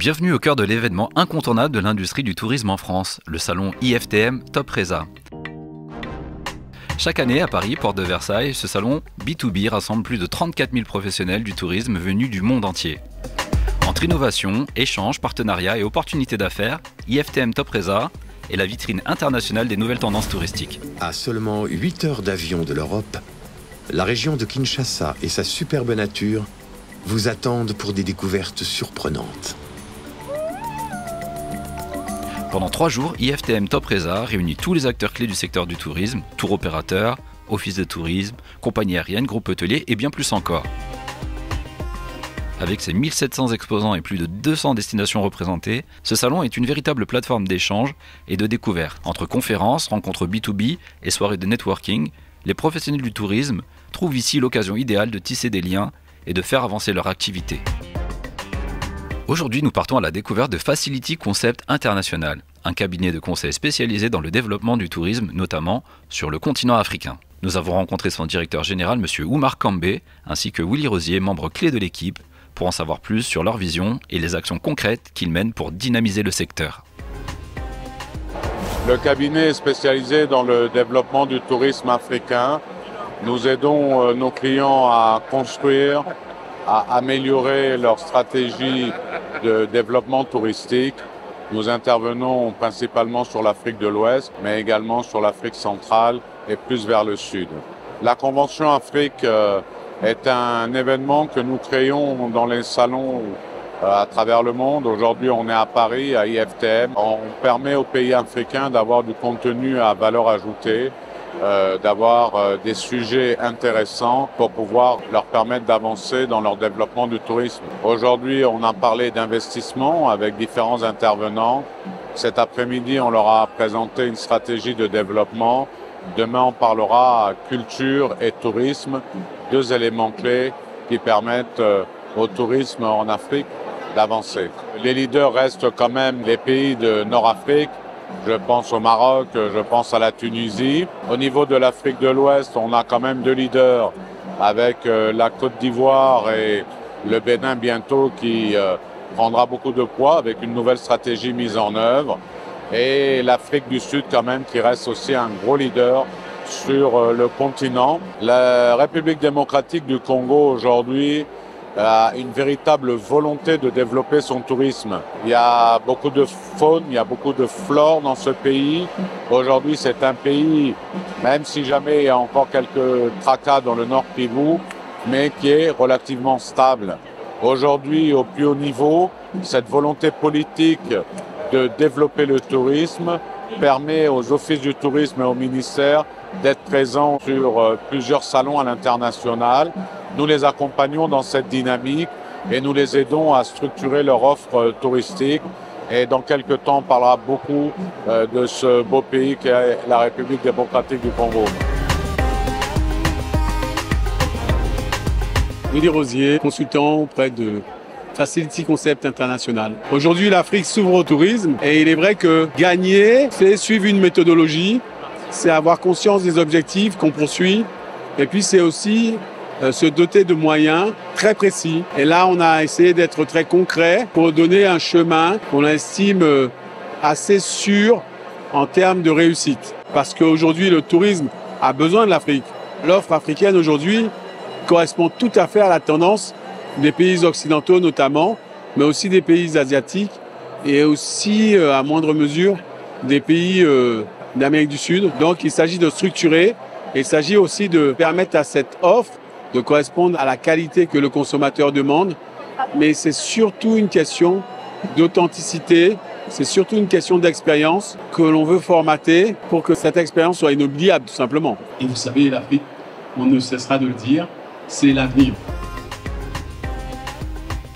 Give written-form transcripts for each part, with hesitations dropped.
Bienvenue au cœur de l'événement incontournable de l'industrie du tourisme en France, le salon IFTM Topresa. Chaque année à Paris, porte de Versailles, ce salon B2B rassemble plus de 34 000 professionnels du tourisme venus du monde entier. Entre innovation, échanges, partenariats et opportunités d'affaires, IFTM Topresa est la vitrine internationale des nouvelles tendances touristiques. À seulement 8 heures d'avion de l'Europe, la région de Kinshasa et sa superbe nature vous attendent pour des découvertes surprenantes. Pendant 3 jours, IFTM Topresa réunit tous les acteurs clés du secteur du tourisme, tour opérateurs, offices de tourisme, compagnies aériennes, groupes hôteliers et bien plus encore. Avec ses 1700 exposants et plus de 200 destinations représentées, ce salon est une véritable plateforme d'échange et de découverte. Entre conférences, rencontres B2B et soirées de networking, les professionnels du tourisme trouvent ici l'occasion idéale de tisser des liens et de faire avancer leur activité. Aujourd'hui, nous partons à la découverte de Facility Concept International, un cabinet de conseil spécialisé dans le développement du tourisme, notamment sur le continent africain. Nous avons rencontré son directeur général, M. Oumar Kambé, ainsi que Willy Rosier, membre clé de l'équipe, pour en savoir plus sur leur vision et les actions concrètes qu'ils mènent pour dynamiser le secteur. Le cabinet est spécialisé dans le développement du tourisme africain. Nous aidons nos clients à construire, à améliorer leur stratégie de développement touristique. Nous intervenons principalement sur l'Afrique de l'Ouest, mais également sur l'Afrique centrale et plus vers le sud. La Convention Afrique est un événement que nous créons dans les salons à travers le monde. Aujourd'hui, on est à Paris, à IFTM. On permet aux pays africains d'avoir du contenu à valeur ajoutée, d'avoir des sujets intéressants pour pouvoir leur permettre d'avancer dans leur développement du tourisme. Aujourd'hui, on a parlé d'investissement avec différents intervenants. Cet après-midi, on leur a présenté une stratégie de développement. Demain, on parlera culture et tourisme, 2 éléments clés qui permettent au tourisme en Afrique d'avancer. Les leaders restent quand même les pays de Nord-Afrique. Je pense au Maroc, je pense à la Tunisie. Au niveau de l'Afrique de l'Ouest, on a quand même 2 leaders avec la Côte d'Ivoire et le Bénin bientôt qui prendra beaucoup de poids avec une nouvelle stratégie mise en œuvre. Et l'Afrique du Sud quand même qui reste aussi un gros leader sur le continent. La République démocratique du Congo aujourd'hui a une véritable volonté de développer son tourisme. Il y a beaucoup de faune, il y a beaucoup de flore dans ce pays. Aujourd'hui, c'est un pays, même si jamais il y a encore quelques tracas dans le Nord Kivu, mais qui est relativement stable. Aujourd'hui, au plus haut niveau, cette volonté politique de développer le tourisme permet aux offices du tourisme et au ministère d'être présents sur plusieurs salons à l'international. Nous les accompagnons dans cette dynamique et nous les aidons à structurer leur offre touristique. Et dans quelques temps, on parlera beaucoup de ce beau pays qu'est la République démocratique du Congo. Willy Rosier, consultant auprès de Facility Concept International. Aujourd'hui, l'Afrique s'ouvre au tourisme et il est vrai que gagner, c'est suivre une méthodologie, c'est avoir conscience des objectifs qu'on poursuit et puis c'est aussi se doter de moyens très précis. Et là, on a essayé d'être très concret pour donner un chemin qu'on estime assez sûr en termes de réussite. Parce qu'aujourd'hui, le tourisme a besoin de l'Afrique. L'offre africaine aujourd'hui correspond tout à fait à la tendance des pays occidentaux notamment, mais aussi des pays asiatiques et aussi, à moindre mesure, des pays d'Amérique du Sud. Donc, il s'agit de structurer et il s'agit aussi de permettre à cette offre de correspondre à la qualité que le consommateur demande. Mais c'est surtout une question d'authenticité, c'est surtout une question d'expérience que l'on veut formater pour que cette expérience soit inoubliable, tout simplement. Et vous savez, l'Afrique, on ne cessera de le dire, c'est l'avenir.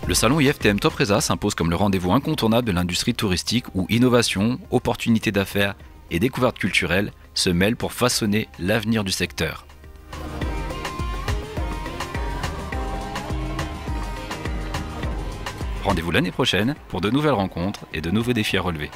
Le salon IFTM Topresa s'impose comme le rendez-vous incontournable de l'industrie touristique où innovation, opportunités d'affaires et découvertes culturelles se mêlent pour façonner l'avenir du secteur. Rendez-vous l'année prochaine pour de nouvelles rencontres et de nouveaux défis à relever.